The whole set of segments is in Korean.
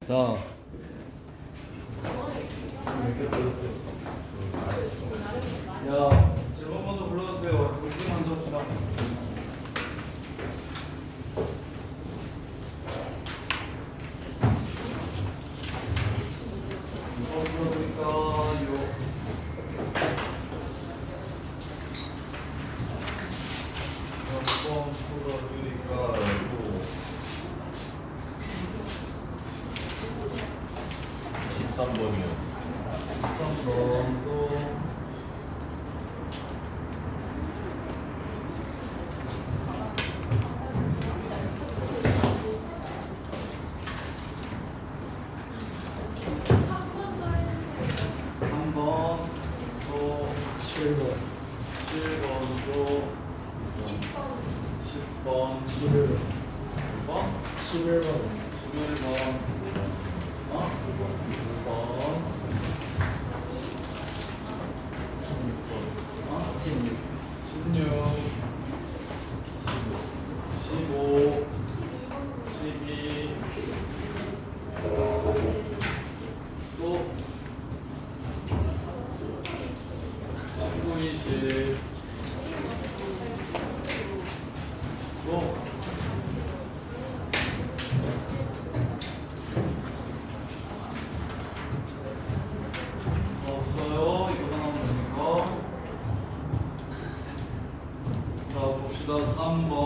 자, 야, 질문 먼저 불러주세요. 물기 먼저 합시다. 이거 불러드릴까요? 몇번 풀어드릴까요? 13번이요. 13번도 또 7번, 7번도 10번, 11번, 11번, 11번, 9번, 16, 15, 12, 또 19, 20, 또 없어요. 이거 하나 보니까. 자, 봅시다. 3번.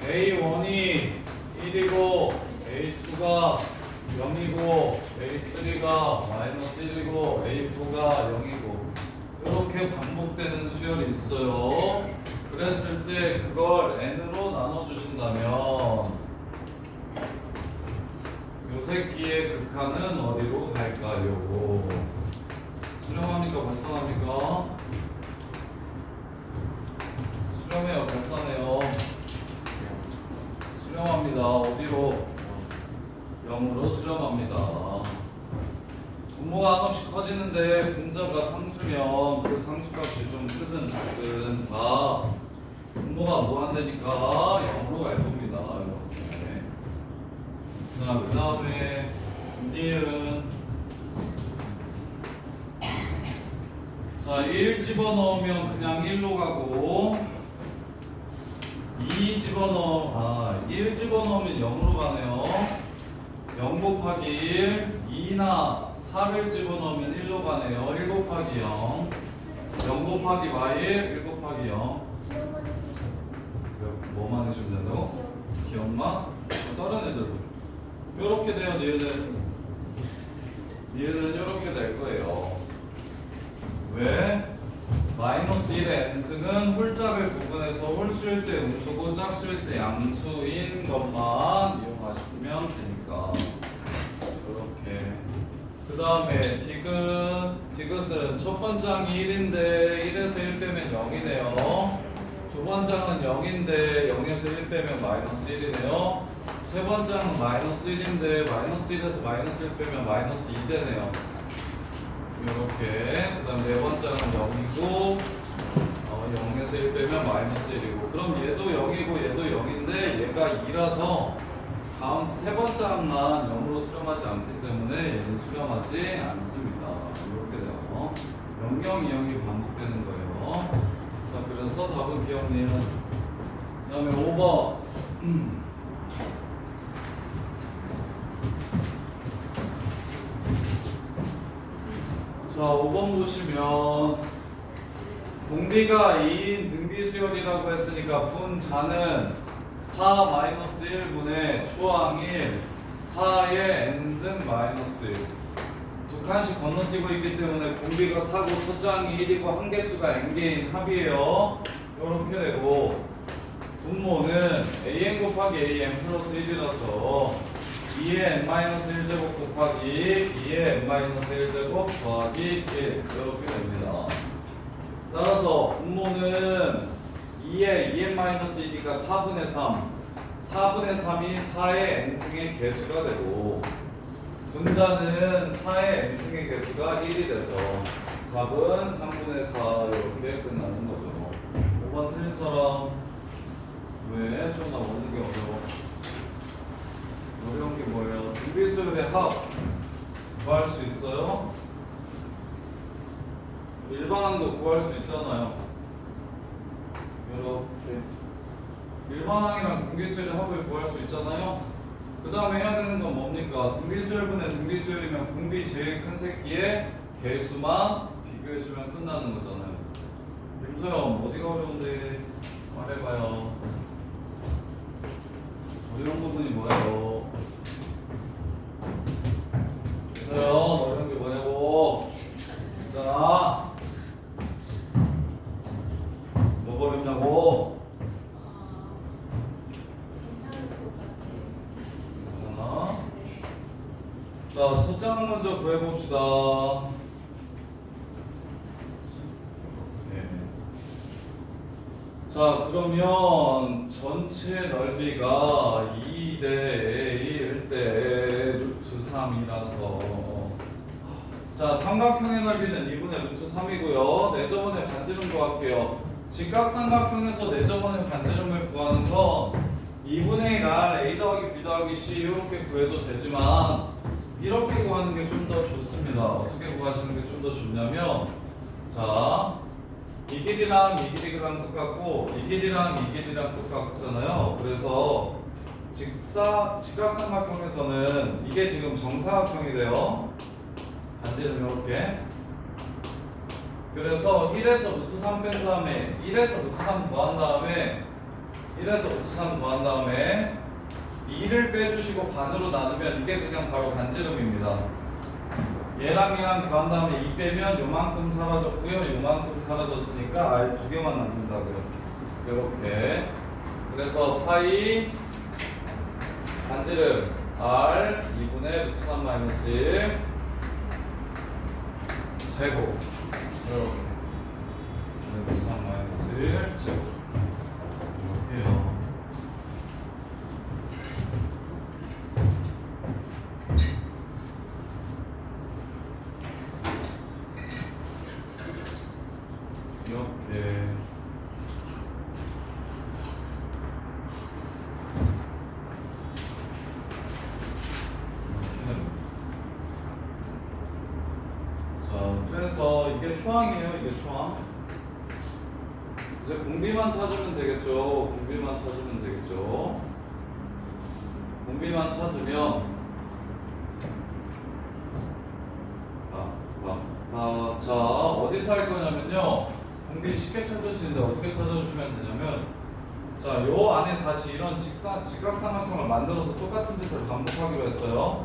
A1이 1이고 A2가 0이고 A3가 -1이고 A4가 0이고 이렇게 반복되는 수열이 있어요. 그랬을 때 그걸 n으로 나눠주신다면 요 새끼의 극한은 어디로 갈까요? 수렴합니까? 발산합니까? 수렴해요? 발산해요? 수렴합니다. 어디로? 0으로 수렴합니다. 분모가 한없이 커지는데 분자가 상수면 그 상수값이 좀 크든 작든 다 분모가 무한대니까 0으로 갈 겁니다. 이렇게. 자, 그 다음에 니은. 자, 1 집어넣으면 그냥 1로 가고 1 집어넣으면 0으로 가네요. 0 곱하기 1, 2나 4를 집어넣으면 1로 가네요. 1 곱하기 0, 0 곱하기 마일, 1 곱하기 0. 뭐만 해주면 된다고? 기억만? 다른 애들도 요렇게 돼요. 니은은 요렇게 될 거예요. 왜? -1의 n승은 홀짝을 구분해서 홀수일 때 음수고 짝수일 때 양수인 것만 이용하시면 되니까 이렇게. 그 다음에 디귿은 첫 번장이 1인데 1에서 1 빼면 0이네요. 두 번장은 0인데 0에서 1 빼면 -1이네요. 세 번장은 -1인데 -1에서 -1 빼면 -2 되네요. 이렇게. 그 다음 네 번째는 0이고 0에서 1 빼면 -1이고 그럼 얘도 0이고 얘도 0인데 얘가 2라서 다음 세 번째 항만 0으로 수렴하지 않기 때문에 얘는 수렴하지 않습니다. 이렇게 돼요. 0, 0, 2, 0이 반복되는 거예요. 자, 그래서 답은 기억니은. 그 다음에 5번. 자, 5번 보시면 공비가 2인 등비수열이라고 했으니까 분자는 4-1분의 초항 1, 4의 n승 -1. 두 칸씩 건너뛰고 있기 때문에 공비가 4고 첫장이 1이고 한 개수가 n개인 합이에요. 이렇게 되고 분모는 an 곱하기 an 플러스 1이라서 2의 n-1제곱 곱하기 2의 n-1제곱 더하기 1 이렇게 됩니다. 따라서 분모는 2의 2n-1이니까 4분의 3 4분의 3이 4의 n승의 개수가 되고 분자는 4의 n승의 개수가 1이 돼서 답은 3분의 4 이렇게 끝나는 거죠. 5번 틀린 사람 왜? 소연아 어느 게 어려워? 공비수열의 합 구할 수 있어요? 일반항도 구할 수 있잖아요. 이렇게 일반항이랑 등비수열의 합을 구할 수 있잖아요. 그 다음에 해야 되는 건 뭡니까? 등비수열분의 등비수열이면 공비 제일 큰 새끼의 개수만 비교해주면 끝나는 거잖아요. 김소영 어디가 어려운데 말해봐요. 어려운 부분이 뭐예요? 김소영 어려운 게 뭐냐고. 있잖아. 뭐 어렵냐고. 괜찮을 것 같아요. 괜찮아. 자, 첫 장을 먼저 구해봅시다. 네. 자, 그러면 전체 넓이가 2대 1 대 루트 3이라서 자, 삼각형의 넓이는 2분의 루트 3이고요. 내저번에 반지름 구할게요. 직각삼각형에서 내저번에 반지름을 구하는 건 2분의 1 R A 더하기 B 더하기 C 이렇게 구해도 되지만 이렇게 구하는 게 좀 더 좋습니다. 어떻게 구하시는 게 좀 더 좋냐면 자, 이 길이랑 이 길이랑 똑같고 이 길이랑 이 길이랑 똑같잖아요. 그래서 직각삼각형에서는 이게 지금 정사각형이 돼요. 반지름 이렇게. 그래서 1에서 루트 3 뺀 다음에 1에서 루트 3 더한 다음에 1에서 루트 3 더한 다음에 2를 빼주시고 반으로 나누면 이게 그냥 바로 반지름입니다. 얘랑 얘랑 더한 다음에 2 빼면 요만큼 사라졌고요. 요만큼 사라졌으니까 R 2개만 남는다고요. 이렇게. 그래서 파이 반지름 R 2분의 루트 3 마이너스 1 제곱 이렇게 루트 3 마이너스 1 제곱 이렇게요. 이렇게 자, 그래서 이게 초항이에요. 이게 초항. 이제 공비만 찾으면 되겠죠. 공비만 찾으면 되겠죠. 공비만 찾으면 자, 어디서 할 거냐면요. 공비 쉽게 찾을 수 있는데 어떻게 찾아주시면 되냐면 자, 요 안에 다시 이런 직각삼각형을 만들어서 똑같은 짓을 반복하기로 했어요.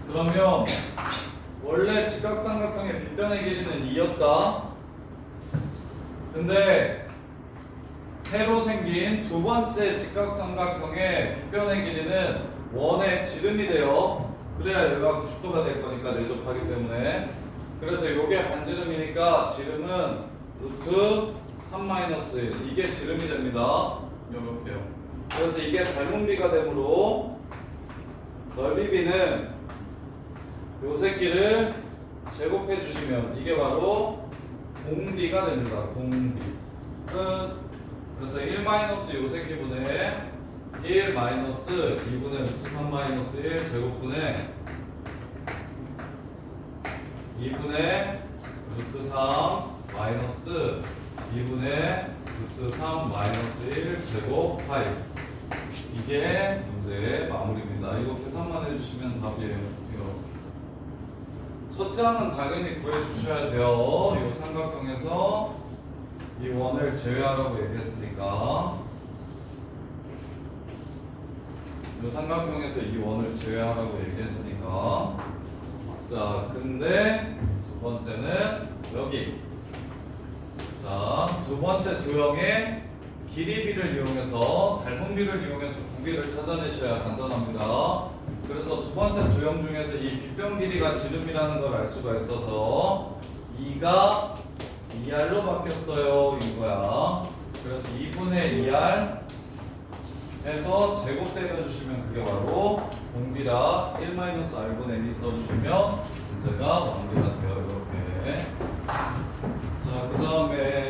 그러면 원래 직각삼각형의 빗변의 길이는 2였다. 근데 새로 생긴 두 번째 직각삼각형의 빗변의 길이는 원의 지름이 돼요. 그래야 얘가 90도가 될 거니까 내접하기 때문에. 그래서 이게 반지름이니까 지름은 루트 3-1 이게 지름이 됩니다. 이렇게요. 그래서 이게 닮은비가 되므로 넓이비는 요 새끼를 제곱해 주시면 이게 바로 공비가 됩니다. 공비. 끝. 그래서 1- 요 새끼분의 1 마이너스 2분의 루트 3-1 제곱분의 2분의 루트 3 마이너스 2분의 루트 3 마이너스 1 제곱 파이. 이게 문제의 마무리입니다. 이거 계산만 해주시면 답이에요. 이렇게. 첫 장은 당연히 구해주셔야 돼요. 이 삼각형에서 이 원을 제외하라고 얘기했으니까 이 삼각형에서 이 원을 제외하라고 얘기했으니까 자, 근데 두 번째는 여기 자, 두 번째 도형의 길이비를 이용해서 닮은비를 이용해서 공비를 찾아내셔야 간단합니다. 그래서 두 번째 도형 중에서 이 빗변 길이가 지름이라는 걸 알 수가 있어서 2가 2R로 바뀌었어요 이거야. 그래서 2분의 2R 해서 제곱 때려주시면 그게 바로 공비라 1-R분의 2 써주시면 문제가 마무리가 돼요. 이렇게. 자, 그 다음에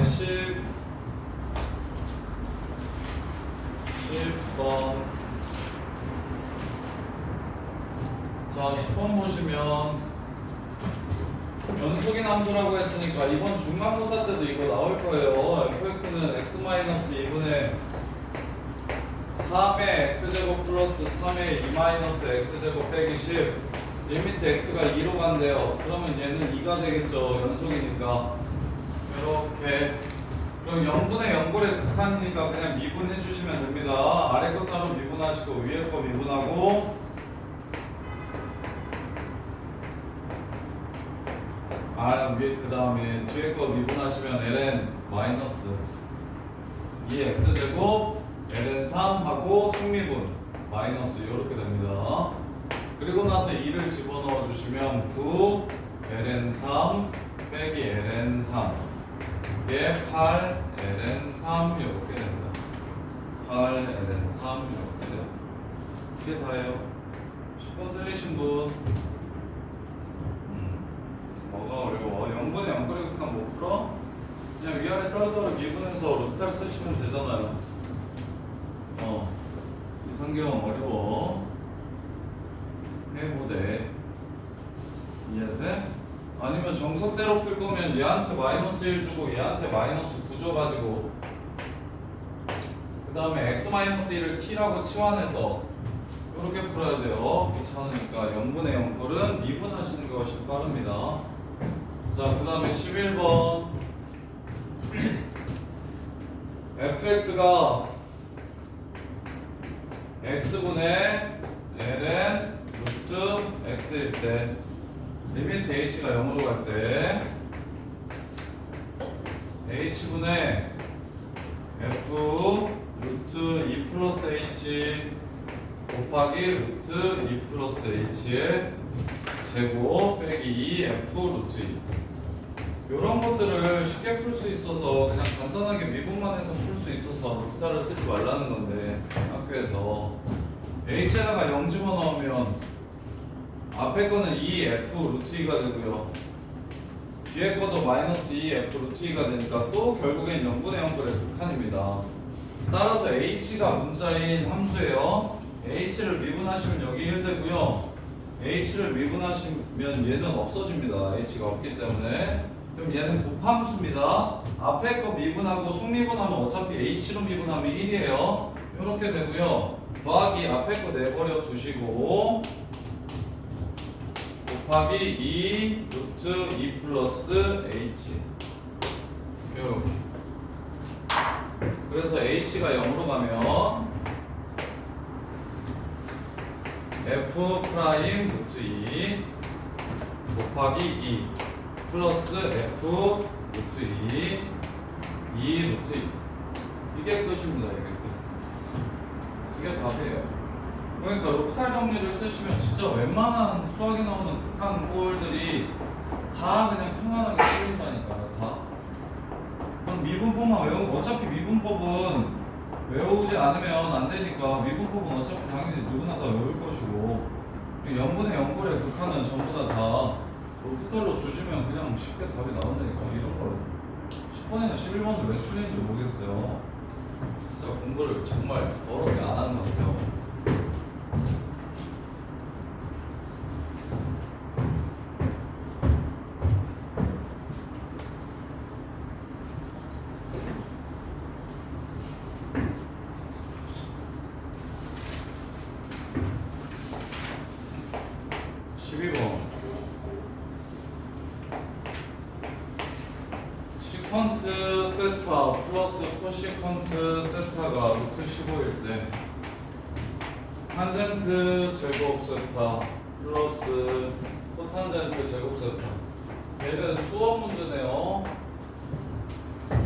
10번 자, 10번 보시면 연속인 함수라고 했으니까 이번 중간고사 때도 이거 나올 거예요. fx는 x-2분의 3의 x제곱 플러스 3의 2-x제곱 빼기 10 리미트 x가 2로 간대요. 그러면 얘는 2가 되겠죠. 연속이니까. 이렇게. 그럼 0분의 0골의 극한이니까 그냥 미분해 주시면 됩니다. 아래 거 따로 미분하시고 위에 거 미분하고 그 다음에 뒤에 거 미분하시면 ln 마이너스 2x제곱 ln 3 하고 속미분 마이너스 이렇게 됩니다. 그리고 나서 2를 집어넣어 주시면 9 ln 3 빼기 ln 3 이게 8 ln 3 이렇게 됩니다. 8 ln 3 이렇게 돼요. 이게 다예요. 10번 틀리신 분 뭐가 어려워? 0분의 0거리 극한 못 풀어? 그냥 위아래 따로따로 미분해서 루트를 쓰시면 되잖아요. 이상경 어려워. 해보대. 이해돼? 아니면 정석대로 풀 거면 얘한테 마이너스 1 주고 얘한테 마이너스 9 줘가지고 그 다음에 x-1을 t라고 치환해서 이렇게 풀어야 돼요. 귀찮으니까 0분의 0꼴은 미분하시는 것이 빠릅니다. 자, 그 다음에 11번 fx가 x분의 ln 루트 x일 때 리미트 h가 0으로 갈 때 h분의 f 루트 2 플러스 h 곱하기 루트 2 플러스 h의 제곱 빼기 2 f 루트 2 이런 것들을 쉽게 풀 수 있어서 그냥 간단하게 미분만 해서 풀 수 있어서 루타를 쓰지 말라는 건데 학교에서 h에다가 0 집어넣으면 앞에 거는 2f 루트 2가 되고요 뒤에 거도 마이너스 2f 루트 2가 되니까 또 결국엔 0분의 0분의 극한입니다. 따라서 h가 문자인 함수예요. h를 미분하시면 여기 1 되고요 h를 미분하시면 얘는 없어집니다. h가 없기 때문에. 그럼 얘는 곱함수입니다. 앞에 거 미분하고 속미분하면 어차피 h로 미분하면 1이에요. 이렇게 되고요. 더하기 앞에 거 내버려 두시고 곱하기 2 루트 2 플러스 h 이렇게. 그래서 h가 0으로 가면 f 프라임 루트 2 곱하기 2 플러스 f 루트 2 루트 2 이게 끝입니다. 이게 끝. 이게 답이에요. 그러니까 로피탈 정리를 쓰시면 진짜 웬만한 수학에 나오는 극한 꼴들이 다 그냥 편안하게 풀린다니까요. 다. 그럼 미분법만 외우고 어차피 미분법은 외우지 않으면 안 되니까 미분법은 어차피 당연히 누구나 다 외울 것이고 0분의 0꼴의 극한은 전부 다 로피탈로 주시면 그냥 쉽게 답이 나온다니까. 이런 걸 10번이나 11번을 왜 틀리는지 모르겠어요. 진짜 공부를 정말 더럽게 안 하는 것 같아요. 시컨트 세타 플러스 코시컨트 세타가 루트 15일 때 탄젠트 제곱 세타 플러스 코탄젠트 제곱 세타 얘는 수업 문제네요.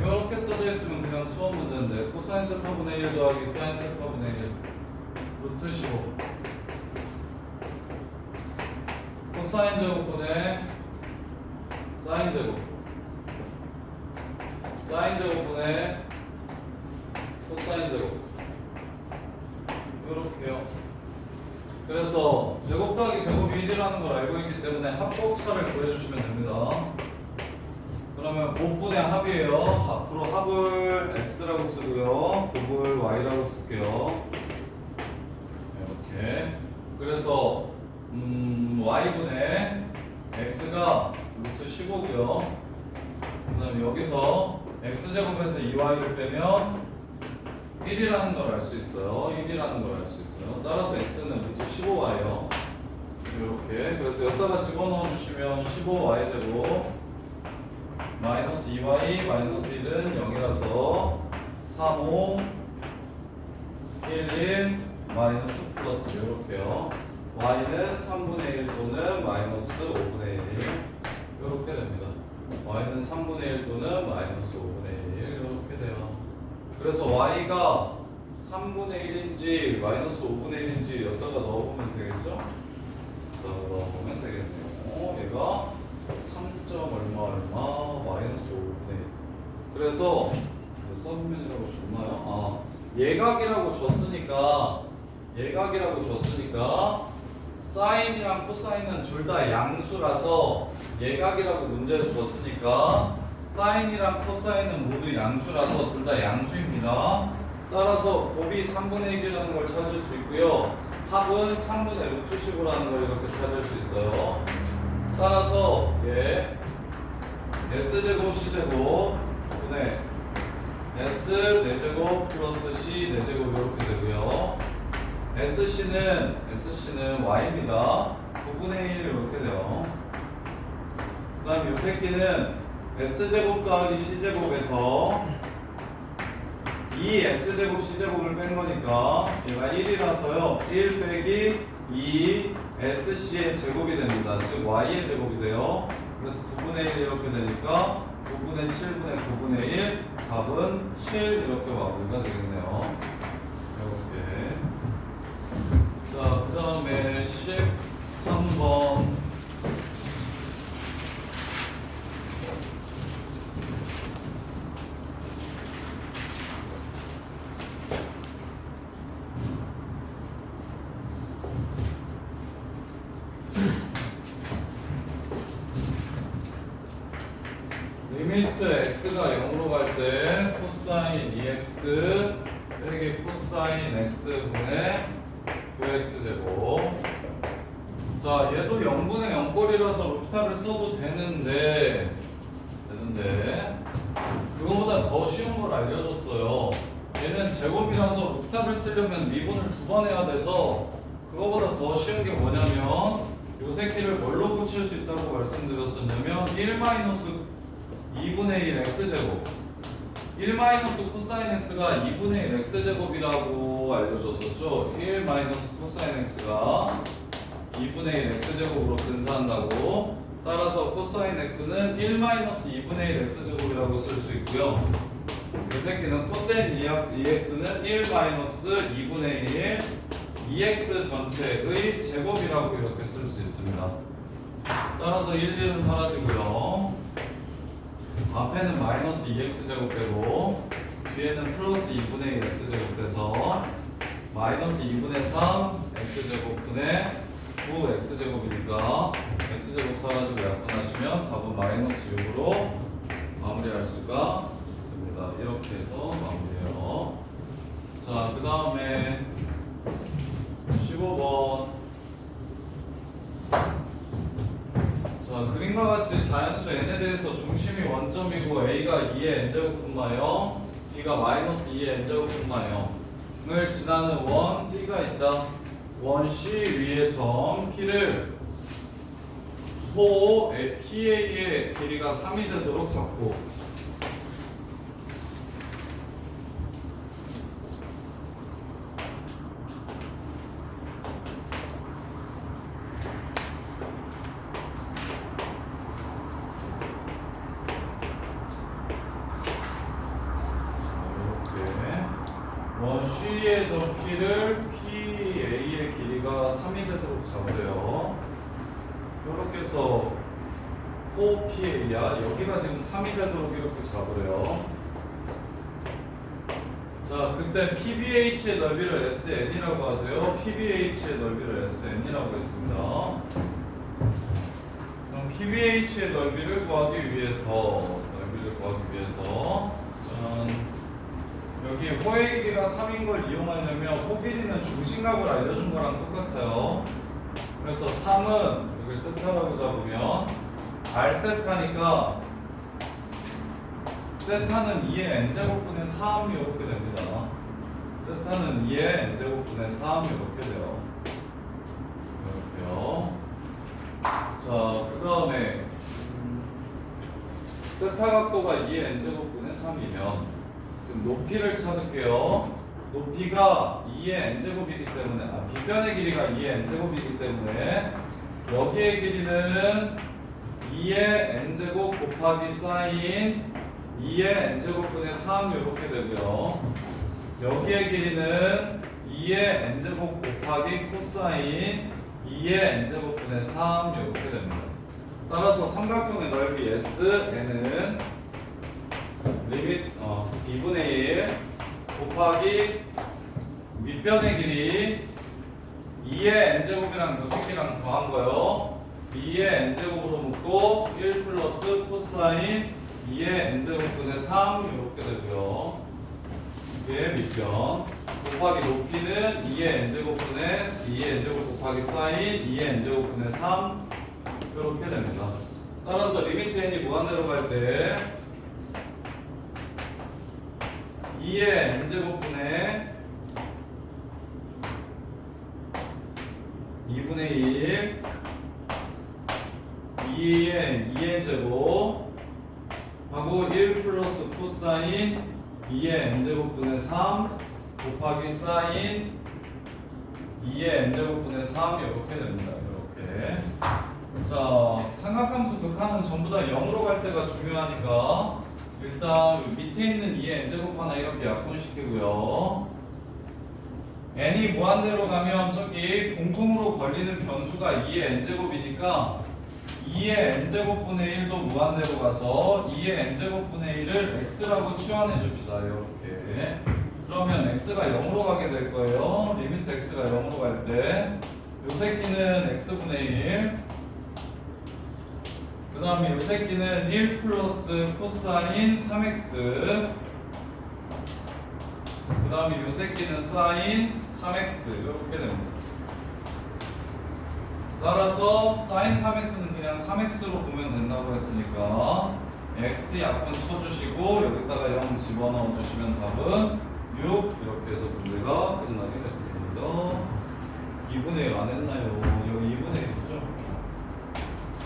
이렇게 써져 있으면 그냥 수업 문제인데 코사인 세타분의 1 더하기 사인 세타분의 1 루트 15 코사인 제곱분의 사인 제곱 사인 제곱분의 코사인 제곱 이렇게요. 그래서 제곱 더하기 제곱이 1이라는 걸 알고 있기 때문에 합곡차를 구해주시면 됩니다. 그러면 곱분의 합이에요. 앞으로 합을 x라고 쓰고요 곱을 y라고 쓸게요. 이렇게. 그래서 y분의 x가 루트 15고요. 그 다음에 여기서 x제곱에서 2y를 빼면 1이라는 걸 알 수 있어요. 1이라는 걸 알 수 있어요. 따라서 x는 루트 15y요. 이렇게. 그래서 여기다가 집어넣어 주시면 15y제곱 마이너스 2y 마이너스 1은 0이라서 3, 5 1, 1 마이너스 플러스 이렇게요. y는 3분의 1 또는 마이너스 5분의 1 이렇게 됩니다. y는 3분의 1 또는 마이너스 5분의 1 이렇게 돼요. 그래서 y가 3분의 1인지 마이너스 5분의 1인지 여기다가 넣어보면 되겠죠? 여기다가 넣어보면 되겠네요. 얘가 3점 얼마 얼마 마이너스 5분의 1. 그래서 써보면이라고 줬나요? 예각이라고 줬으니까 사인이랑 코사인은 둘 다 양수라서 예각이라고 문제에서 줬으니까 사인이랑 코사인은 모두 양수라서 둘 다 양수입니다. 따라서 곱이 3분의 1이라는 걸 찾을 수 있고요. 합은 3분의 루트 15라는 걸 이렇게 찾을 수 있어요. 따라서 S제곱 C제곱 분의 S 4제곱 플러스 C 4제곱 이렇게 되고요. SC는 Y입니다. 9분의 1 이렇게 돼요. 그 다음 이 새끼는 S제곱 더하기 C제곱에서 2S제곱 C제곱을 뺀 거니까 얘가 1이라서요 1 빼기 2 SC의 제곱이 됩니다. 즉 Y의 제곱이 돼요. 그래서 9분의 1 이렇게 되니까 9분의 7분의 9분의 1 답은 7 이렇게 마무리가 되겠네요. 이렇게. 자, 그 다음에 13번. 리미트 x가 0으로 갈 때 코사인 2x 빼기 코사인 x분의 9x제곱. 자, 얘도 0분의 0꼴이라서 루타를 써도 되는데 그거보다 더 쉬운 걸 알려줬어요. 얘는 제곱이라서 루타를 쓰려면 미분을 2번 해야 돼서 그거보다 더 쉬운 게 뭐냐면 요 새끼를 뭘로 고칠 수 있다고 말씀드렸었냐면 2분의 1 x제곱 1 코사인 x가 2분의 1 x제곱이라고 알려줬었죠. 1 코사인 x가 2분의 1 x제곱으로 근사한다고. 따라서 코사인 x는 1 2분의 1 x제곱이라고 쓸 수 있고요. 이 새끼는 코사인 2x는 1 2분의 1 2x 전체의 제곱이라고 이렇게 쓸 수 있습니다. 따라서 1, 1은 사라지고요. 앞에는 마이너스 2x제곱 되고 뒤에는 플러스 2분의 1 x제곱 돼서 마이너스 2분의 3 x제곱분의 9 x제곱이니까 x제곱 사라지고 약분하시면 답은 마이너스 6으로 마무리할 수가 있습니다. 이렇게 해서 마무리해요. 자, 그 다음에 15번. 자, 그림과 같이 자연수 n에 대해서 중심이 원점이고 a가 2의 n제곱 분마형, b가 마이너스 2의 n제곱 분마형을 지나는 원 c가 있다. 원 C 위의 점 P를 호 PA의 길이가 3이 되도록 잡고 원 C의 점 P를 PA의 길이가 3이 되도록 잡으래요. 이렇게 해서 호 PA야. 여기가 지금 3이 되도록 이렇게 잡으래요. 자, 그때 PBH의 넓이를 SN이라고 하세요. PBH의 넓이를 SN이라고 했습니다. 그럼 PBH의 넓이를 구하기 위해서 여기 호의 길이가 3인 걸 이용하려면 호 길이는 중심각을 알려준 거랑 똑같아요. 그래서 3은 여기 세타라고 잡으면 R 세타니까 세타는 2의 n제곱분의 3 이렇게 됩니다. 세타는 2의 n제곱분의 3 이렇게 돼요. 이렇게요. 자, 그 다음에 세타 각도가 2의 n제곱분의 3이면 지금 높이를 찾을게요. 높이가 2의 n제곱이기 때문에 빗변의 길이가 2의 n제곱이기 때문에 여기의 길이는 2의 n제곱 곱하기 사인 2의 n제곱분의 3 이렇게 되고요. 여기의 길이는 2의 n제곱 곱하기 코사인 2의 n제곱분의 3 이렇게 됩니다. 따라서 삼각형의 넓이 SN은 리밋 2분의 1 곱하기 밑변의 길이 2의 n제곱이랑 요 새끼랑 더한 거요. 2의 n제곱으로 묶고 1 플러스 코사인 2의 n제곱분의 3 이렇게 되고요. 이게 밑변 곱하기 높이는 2의 n제곱 곱하기 사인 2의 n제곱분의 3 이렇게 됩니다. 따라서 리미트 n이 무한대로 갈 때 2의 n제곱분의 2분의 1 2의 2n제곱 하고 1 플러스 코사인 2의 n제곱분의 3 곱하기 사인 2의 n제곱분의 3 이렇게 됩니다. 이렇게. 자, 삼각함수 극한은 전부 다 0으로 갈 때가 중요하니까 일단 밑에 있는 2의 n제곱 하나 이렇게 약분시키고요. n이 무한대로 가면 저기 공통으로 걸리는 변수가 2의 n제곱이니까 2의 n제곱분의 1도 무한대로 가서 2의 n제곱분의 1을 x라고 치환해 줍시다. 이렇게. 그러면 x가 0으로 가게 될 거예요. 리미트 x가 0으로 갈 때 요 새끼는 x분의 1 그 다음에 요 새끼는 1 플러스 코사인 3x 그 다음에 요 새끼는 사인 3x 이렇게 됩니다. 따라서 사인 3x는 그냥 3x로 보면 된다고 했으니까 x 약분 쳐주시고 여기다가 0 집어넣어 주시면 답은 6 이렇게 해서 문제가 끝나게 됩니다. 2분의 1 안 했나요? 여기 2분의 1이죠?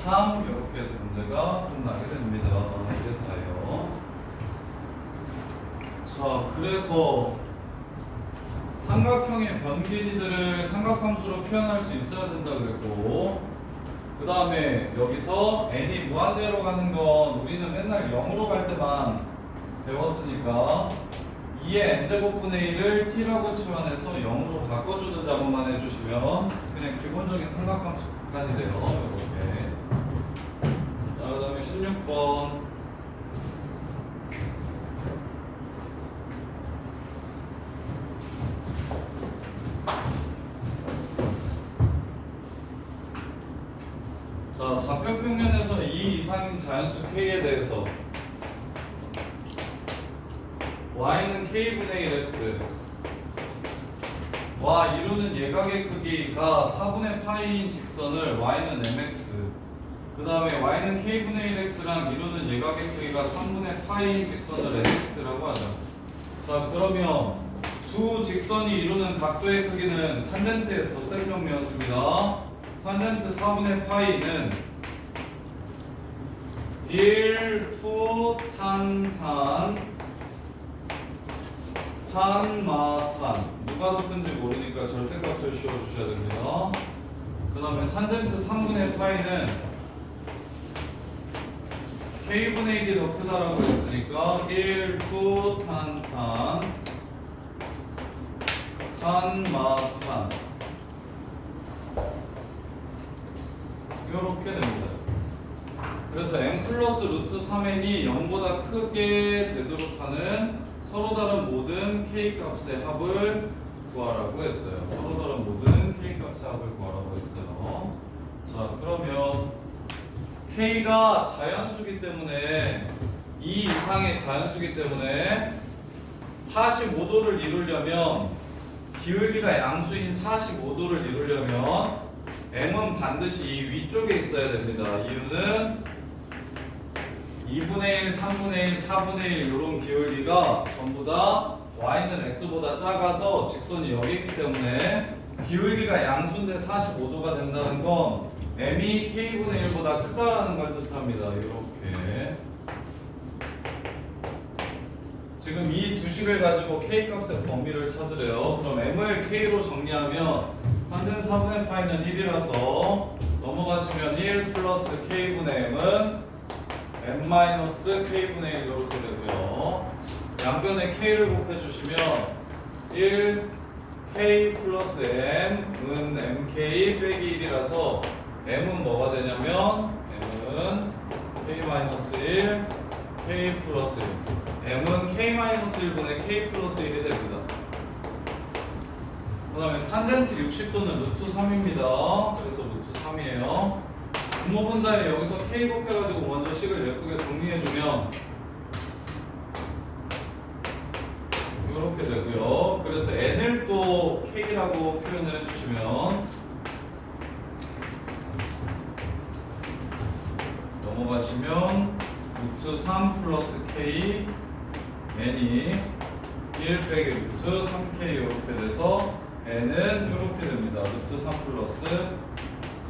3 이렇게 해서 문제가 끝나게 됩니다. 이게 다예요. 자, 그래서 삼각형의 변 길이들을 삼각함수로 표현할 수 있어야 된다 그랬고 그 다음에 여기서 n이 무한대로 가는 건 우리는 맨날 0으로 갈 때만 배웠으니까 2의 n제곱분의 1을 t라고 치환해서 0으로 바꿔주는 작업만 해주시면 그냥 기본적인 삼각함수 극한이 돼요. 이렇게. 자, 그 다음에 16번 자, 좌표평면에서 2 이상인 자연수 K에 대해서 y는 K분의 1x 와 이루는 예각의 크기가 4분의 파이인 직선을 y는 mx 그 다음에 y는 K분의 1x랑 이루는 예각의 크기가 3분의 파이인 직선을 mx라고 하죠. 자, 그러면 두 직선이 이루는 각도의 크기는 탄젠트의 덧셈형이었습니다. 탄젠트 4분의 파이는 1푸 탄마탄 누가 더 큰지 모르니까 절대값을 씌워주셔야 됩니다. 그 다음에 탄젠트 3분의 파이는 K분의 1이 더 크다라고 했으니까 1푸 탄마탄 이렇게 됩니다. 그래서 m 플러스 루트 3n이 0보다 크게 되도록 하는 서로 다른 모든 k 값의 합을 구하라고 했어요. 서로 다른 모든 k 값의 합을 구하라고 했어요. 자, 그러면 k가 자연수기 때문에 2 이상의 자연수기 때문에 45도를 이루려면 기울기가 양수인 45도를 이루려면 m은 반드시 이 위쪽에 있어야 됩니다. 이유는 2분의 1, 3분의 1, 4분의 1 이런 기울기가 전부 다 y는 x보다 작아서 직선이 여기 있기 때문에 기울기가 양수인데 45도가 된다는 건 m이 k분의 1보다 크다라는 걸 뜻합니다. 이렇게 지금 이 두 식을 가지고 k 값의 범위를 찾으래요. 그럼 m을 k로 정리하면 한ten 4분의 파이는 1이라서 넘어가시면 1 플러스 k분의 m은 m 마이너스 k분의 1 이렇게 되고요. 양변에 k를 곱해주시면 1 k 플러스 m은 mk 빼기 1이라서 m은 뭐가 되냐면 m은 k 마이너스 1 k 플러스 1 m은 k 마이너스 1분의 k 플러스 1이 됩니다. 그 다음에 탄젠트 60도는 루트 3입니다. 그래서 루트 3이에요. 분모분자에 여기서 k 곱해가지고 먼저 식을 예쁘게 정리해주면 이렇게 되고요. 그래서 n을 또 k라고 표현을 해주시면 넘어가시면 루트 3 플러스 k n이 1 빼기 루트 3k 이렇게 돼서 n은 이렇게 됩니다. 루트 3 플러스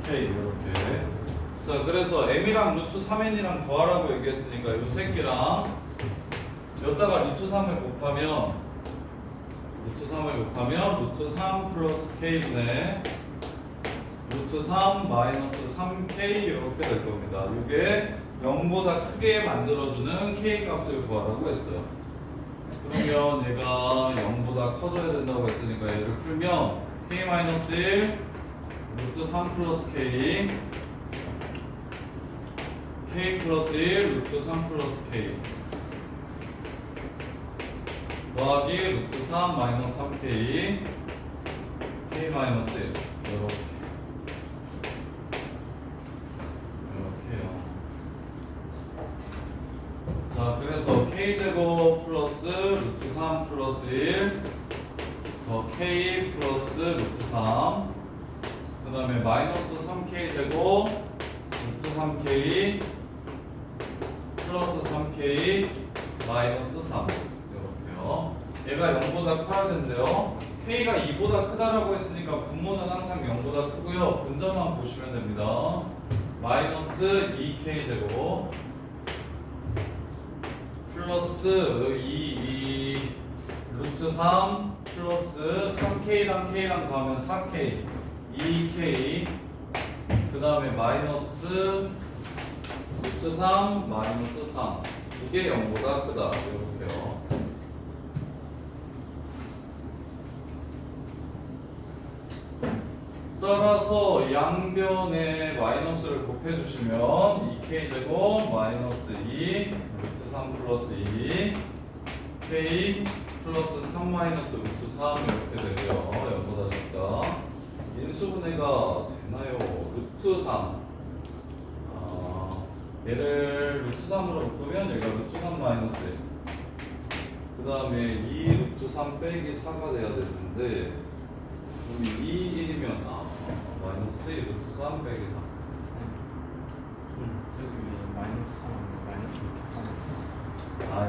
k 이렇게. 자, 그래서 m이랑 루트 3n이랑 더하라고 얘기했으니까 이 새끼랑 여기다가 루트 3을 곱하면 루트 3 플러스 k분의 루트 3 마이너스 3k 이렇게 될 겁니다. 이게 0보다 크게 만들어주는 k 값을 구하라고 했어요. 그러면 얘가 0보다 커져야 된다고 했으니까 얘를 풀면 k 마이너스 1 루트 3 플러스 k k 플러스 1 루트 3 플러스 k 더하기 루트 3 마이너스 3k k 마이너스 1 이렇게요. 자, 그래서 k제곱 플러스 루트 3 플러스 1 더 k 플러스 루트 3 그 다음에 마이너스 3k 제곱 루트 3k 플러스 3k 마이너스 3 이렇게요. 얘가 0보다 커야 된대요. k가 2보다 크다라고 했으니까 분모는 항상 0보다 크고요. 분자만 보시면 됩니다. 마이너스 2k 제곱 플러스 2 루트 3 플러스 3k랑 k랑 더하면 4k 2k 그 다음에 마이너스 루트 3 마이너스 3 이게 0보다 크다 이렇게요. 따라서 양변에 마이너스를 곱해주시면 2k제곱 마이너스 2 루트 3 플러스 2 k 플러스 3 마이너스 루트 3 이렇게 되고요. 0보다 작다. 인수분해가 되나요? 루트 3 얘를 루트 3으로 바꾸면 얘가 루트 3 마이너스 1 그 다음에 2 루트 3 빼기 4가 돼야 되는데 그럼 2, 1이면 마이너스 2 루트 3 빼기 4 저기 위에 마이너스 3 아니면 마이너스 루트 3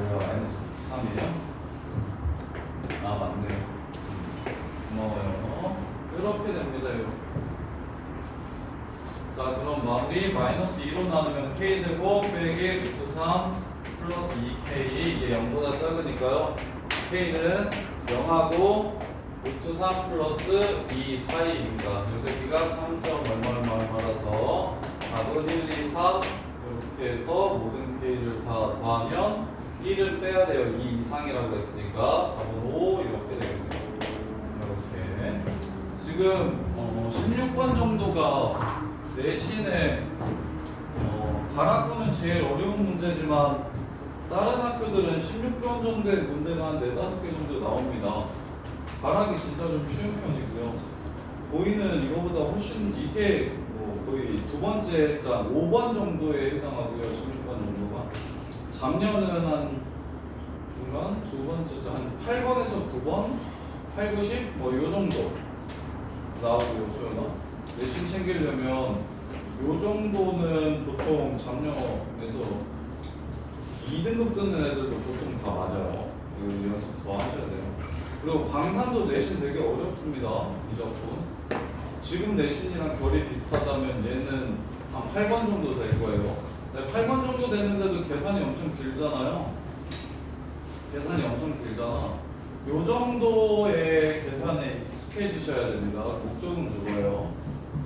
이거 마이너스 루트 3이에요? 맞네요. 고마워요. 이렇게 됩니다. 이렇게. 자, 그럼 마무리 마이너스 2로 나누면 k제곱 빼기 루트 3 플러스 2k 이게 0보다 작으니까요. k는 0하고 루트 3 플러스 2 사이입니다. 이 새끼가 3점 얼마라서 답은 1, 2, 3 이렇게 해서 모든 k를 다 더하면 1을 빼야 돼요. 2 이상이라고 했으니까 답은 5 이렇게 되겠네요. 이렇게 지금 16번 정도가 내신에 가락구는 제일 어려운 문제지만 다른 학교들은 16번 정도의 문제가 한 4, 5개 정도 나옵니다. 가락이 진짜 좀 쉬운 편이고요. 보이는 이거보다 훨씬 이게 거의 두 번째 장 5번 정도에 해당하고요. 16번 정도가 작년은 한 중간 두 번째 장 한 8번에서 9번 8, 90 요 정도 나오고요. 소연아 내신 챙기려면 요 정도는 보통 잡녀에서 2등급 끊는 애들도 보통 다 맞아요. 그 연습 더 하셔야 돼요. 그리고 광산도 내신 되게 어렵습니다. 이 작품. 지금 내신이랑 결이 비슷하다면 얘는 한 8번 정도 될 거예요. 네, 8번 정도 되는데도 계산이 엄청 길잖아요. 계산이 엄청 길잖아. 요 정도의 계산에 익숙해지셔야 됩니다. 목적은 그거예요.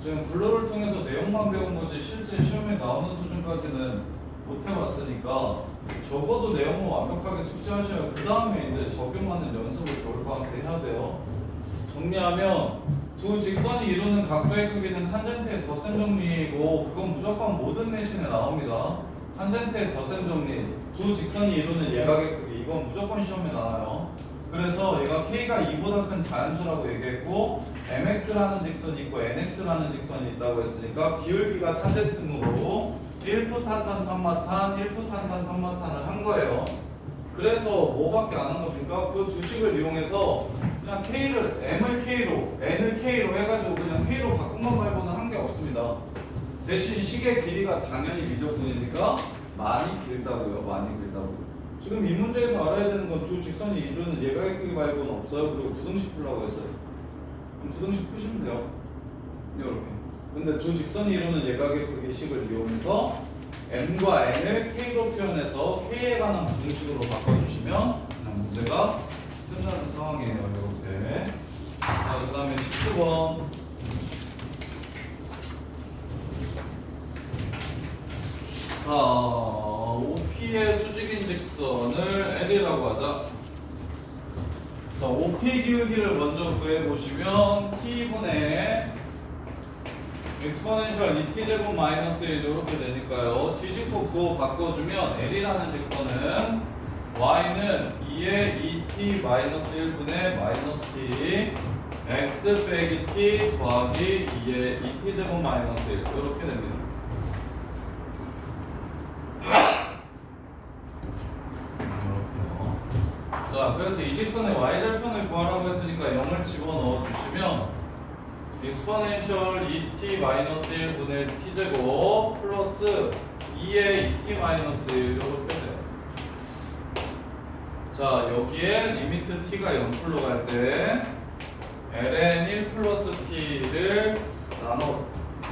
지금 블루를 통해서 내용만 배운 거지 실제 시험에 나오는 수준까지는 못 해봤으니까 적어도 내용을 완벽하게 숙지하셔야 그 다음에 이제 적용하는 연습을 겨울방학 때 해야 돼요. 정리하면 두 직선이 이루는 각도의 크기는 탄젠트의 덧셈 정리이고 그건 무조건 모든 내신에 나옵니다. 탄젠트의 덧셈 정리 두 직선이 이루는 예각의 크기 이건 무조건 시험에 나와요. 그래서 얘가 K가 2보다 큰 자연수라고 얘기했고 MX라는 직선이 있고 NX라는 직선이 있다고 했으니까 기울기가 탄젠트므로 1프 탄탄 탄마탄 1프 탄탄 탄마탄을 한 거예요. 그래서 뭐밖에 안 한 겁니까? 그 두 식을 이용해서 그냥 K를 M을 K로 N을 K로 해가지고 그냥 K로 바꾼 것 말고는 한 게 없습니다. 대신 식의 길이가 당연히 미적분이니까 많이 길다고요. 많이 길다고. 지금 이 문제에서 알아야 되는 건 두 직선이 이루는 예각의 크기 말고는 없어요. 그리고 부등식 풀라고 했어요. 그럼 부등식 푸시면 돼요. 이렇게. 근데 두 직선이 이루는 예각의 크기 식을 이용해서 M과 N을 K로 표현해서 K에 관한 부등식으로 바꿔주시면 그냥 문제가 끝나는 상황이에요. 이렇게. 자, 그 다음에 19번. 자, OP의 수직인 직선을 L이라고 하자. 자, OP 기울기를 먼저 구해보시면 T분의 엑스포넨셜 2t제곱 마이너스 1 이렇게 되니까요. 뒤집고 구호 바꿔주면 L이라는 직선은 y는 2의 2t 마이너스 1분의 마이너스 t x 빼기 t 더하기 2의 2t제곱 마이너스 1 이렇게 됩니다. 이렇게요. 자, 그래서 이 직선의 y절편을 구하라고 했으니까 0을 집어넣어 주시면 익스포넨셜 2t 마이너스 1분의 t제곱 플러스 2의 2t 마이너스 1 이렇게 돼요. 자, 여기에 리미트 t가 0풀로 갈 때 ln 1 플러스 t를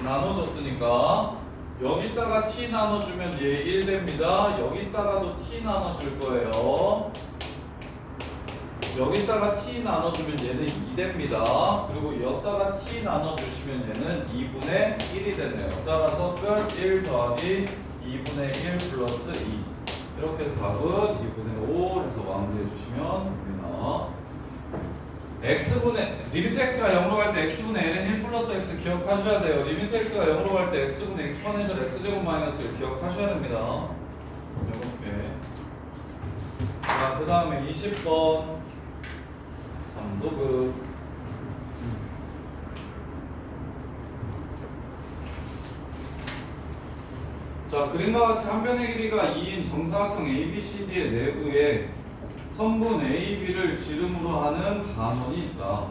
나눠줬으니까 여기다가 t 나눠주면 얘 1 됩니다. 여기다가도 t 나눠줄 거예요. 여기다가 t 나눠주면 얘는 2 됩니다. 그리고 여기다가 t 나눠주시면 얘는 2분의 1이 되네요. 따라서 끝 1 더하기 2분의 1 플러스 2 이렇게 해서 답은 2분의 5 해서 마무리해 주시면 됩니다. x분의 리미트 x가 0으로 갈 때 x분의 ln 1 플러스 x 기억하셔야 돼요. 리미트 x가 0으로 갈 때 x분의 엑스포넨셜 x제곱 마이너스 1 기억하셔야 됩니다. 이렇게. 자, 그 다음에 20번 3도급. 자, 그림과 같이 한 변의 길이가 2인 정사각형 ABCD의 내부에 선분 AB를 지름으로 하는 반원이 있다.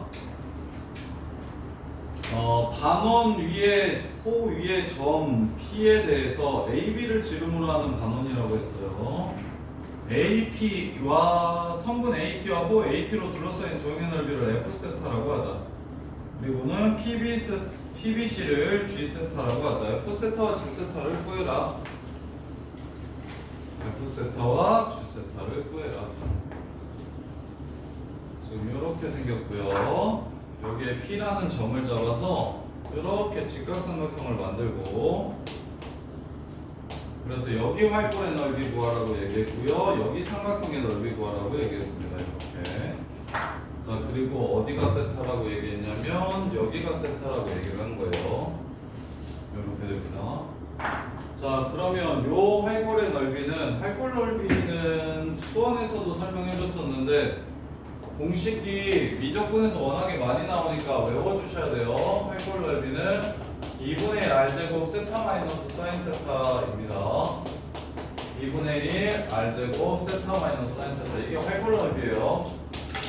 반원 위에 호 위에 점 P에 대해서 AB를 지름으로 하는 반원이라고 했어요. AP와 선분 AP와 호 AP로 둘러싸인 도형의 넓이를 F세타라고 하자. 그리고는 PBC를 G세타라고 하자. F세타와 G세타를 구해라. F세타와 G세타를 구해라. 지금 이렇게 생겼고요. 여기에 P라는 점을 잡아서 이렇게 직각삼각형을 만들고, 그래서 여기 활골의 넓이 구하라고 얘기했고요. 여기 삼각형의 넓이 구하라고 얘기했습니다. 이렇게. 자, 그리고 어디가 세타라고 얘기했냐면 여기가 세타라고 얘기를 한 거예요. 이렇게 됩니다. 자, 그러면 요 활골의 넓이는, 활골 넓이는 수원에서도 설명해 줬었는데 공식이 미적분에서 워낙에 많이 나오니까 외워주셔야 돼요. 활골 넓이는 2분의 1 r제곱 세타 마이너스 사인 세타입니다. 2분의 1 r제곱 세타 마이너스 사인 세타, 이게 활골 넓이에요.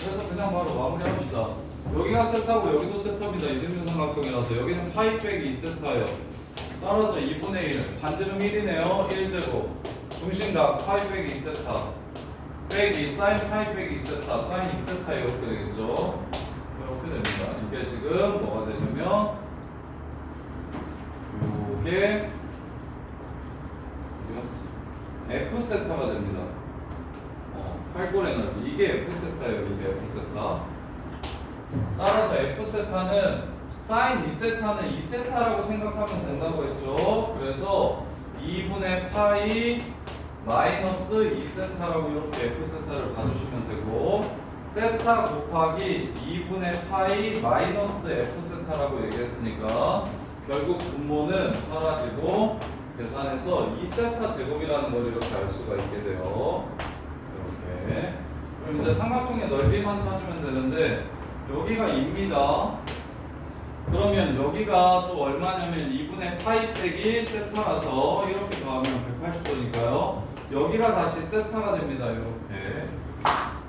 그래서 그냥 바로 마무리합시다. 여기가 세타고 여기도 세타입니다. 이등변 삼각형이라서 여기는 파이 빼기 2세타예요. 따라서 2분의 1 반지름 1이네요. 1제곱 중심각 파이 빼기 2세타 빼기 사인 파이 빼기 2세타 사인 2세타 이렇게 되겠죠. 이렇게 됩니다. 이게 지금 뭐가 되냐면 요게 F세타가 됩니다. 팔골 에너지 이게 F세타예요. 이게 F세타. 따라서 F세타는 사인 2세타는 2세타라고 생각하면 된다고 했죠. 그래서 2분의 파이 마이너스 2세타라고 이렇게 F세타를 봐주시면 되고 세타 곱하기 2분의 파이 마이너스 F세타라고 얘기했으니까 결국 분모는 사라지고 계산해서 2세타 제곱이라는 걸 이렇게 알 수가 있게 돼요. 이렇게. 그럼 이제 삼각형의 넓이만 찾으면 되는데 여기가 2입니다. 그러면 여기가 또 얼마냐면 2분의 파이 빼기 세타라서 이렇게 더하면 180도니까요. 여기가 다시 세타가 됩니다. 이렇게.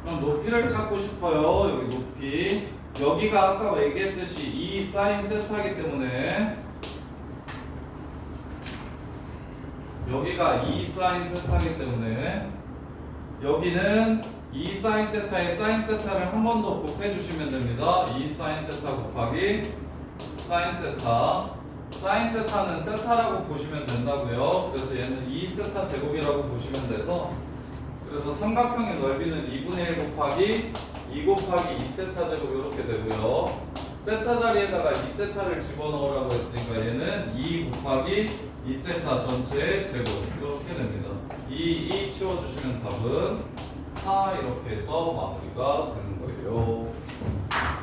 그럼 높이를 찾고 싶어요. 여기 높이. 여기가 아까 얘기했듯이 2 사인 세타이기 때문에 여기가 2 사인 세타이기 때문에 여기는 2 사인 세타에 사인 세타를 한 번 더 곱해 주시면 됩니다. 2 사인 세타 곱하기 사인 세타. 사인 세타는 세타라고 보시면 된다고요. 그래서 얘는 2 세타 제곱이라고 보시면 돼서 그래서 삼각형의 넓이는 2분의 1 곱하기 2 곱하기 2 세타 제곱 이렇게 되고요. 세타 자리에다가 2 세타를 집어넣으라고 했으니까 얘는 2 곱하기 2 세타 전체의 제곱 이렇게 됩니다. 2 치워주시면 답은 4 이렇게 해서 마무리가 되는 거예요.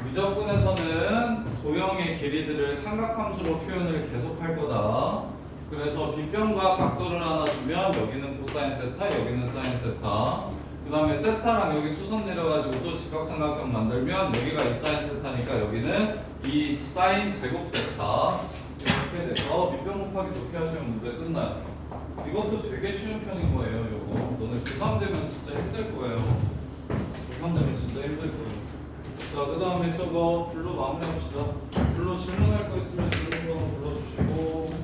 미적분에서는 도형의 길이들을 삼각함수로 표현을 계속할 거다. 그래서 비평과 각도를 하나 주면 여기는 코사인 세타, 여기는 사인 세타. 그 다음에 세타랑 여기 수선 내려가지고 또 직각삼각형 만들면 여기가 2 사인 세타니까 여기는 2 사인 제곱 세타. 이렇게 돼서 밑변 곱하기 좋게 하시면 문제 끝나요. 이것도 되게 쉬운 편인 거예요. 요거 너네 고3 되면 진짜 힘들 거예요. 고3 되면 진짜 힘들 거예요. 자, 그 다음에 저거 불로 마무리합시다. 불로 질문할 거 있으면 질문 불러주시고.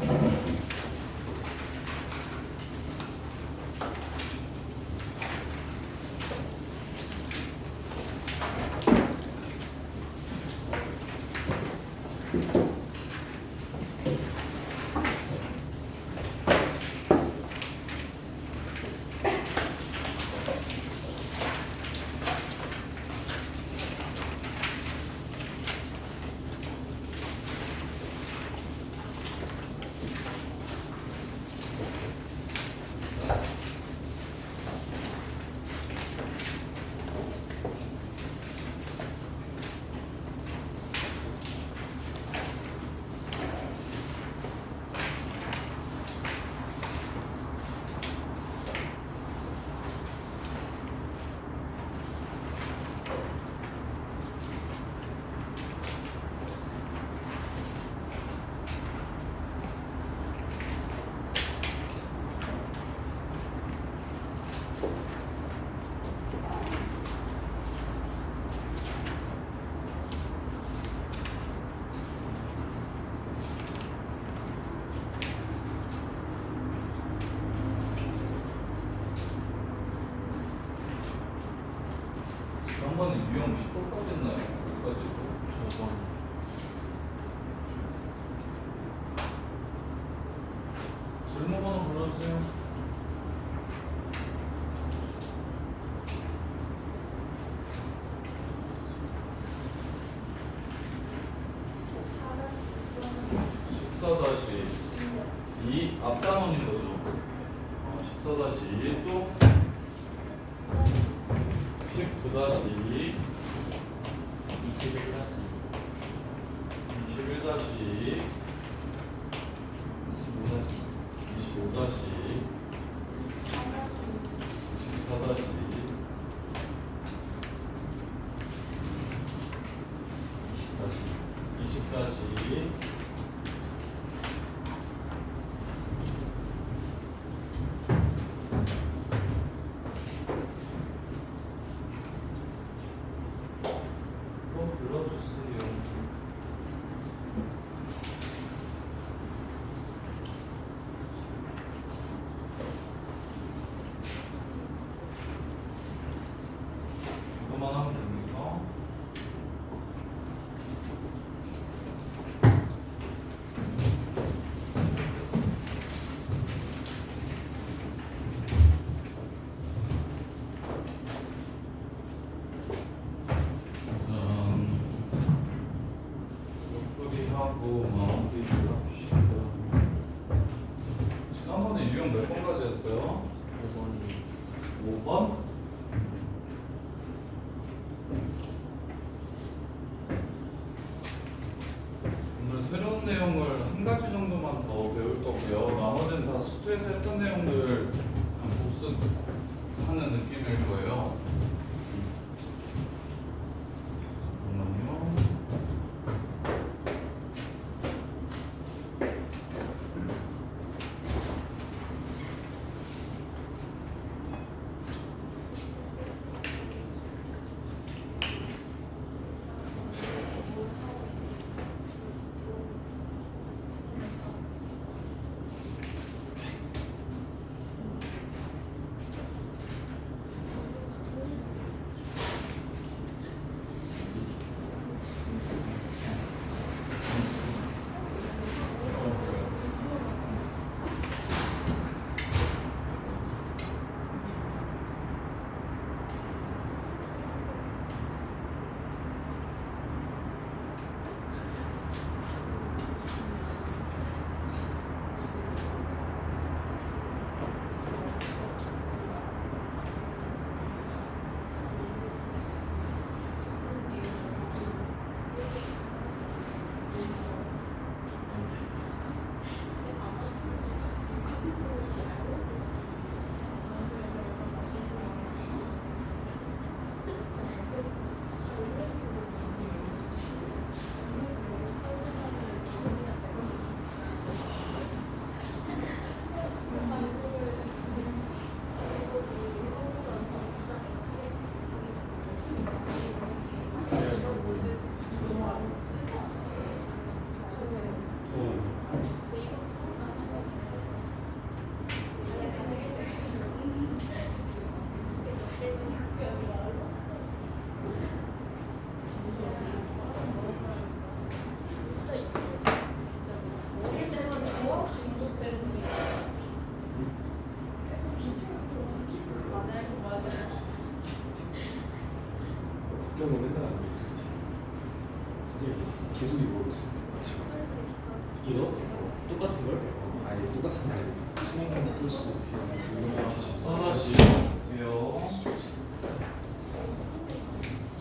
지난번에 유형 10호까지 했나요? 여기까지 저번 질문 번호 불러주세요. 사다시 14-2 앞단원인 거죠. 14-2 또 19-2 21다시 21-2 25다시 25-2 14-2 20-2 불러줬으니 오, 지난번에 유형 몇 번까지 했어요? 5번이 5번? 오늘 새로운 내용을 한 가지 정도만 더 배울 거고요. 나머지는 다 수트에서 했던 내용들 복습하는 느낌일 거예요. 잠깐만요. 그런 거 맨날 안 돼. 계속 이거 있어. 이거? 똑같은 걸? 아니 똑같은 게 아니고 투명 플러스 이런 거 써다시 돼요.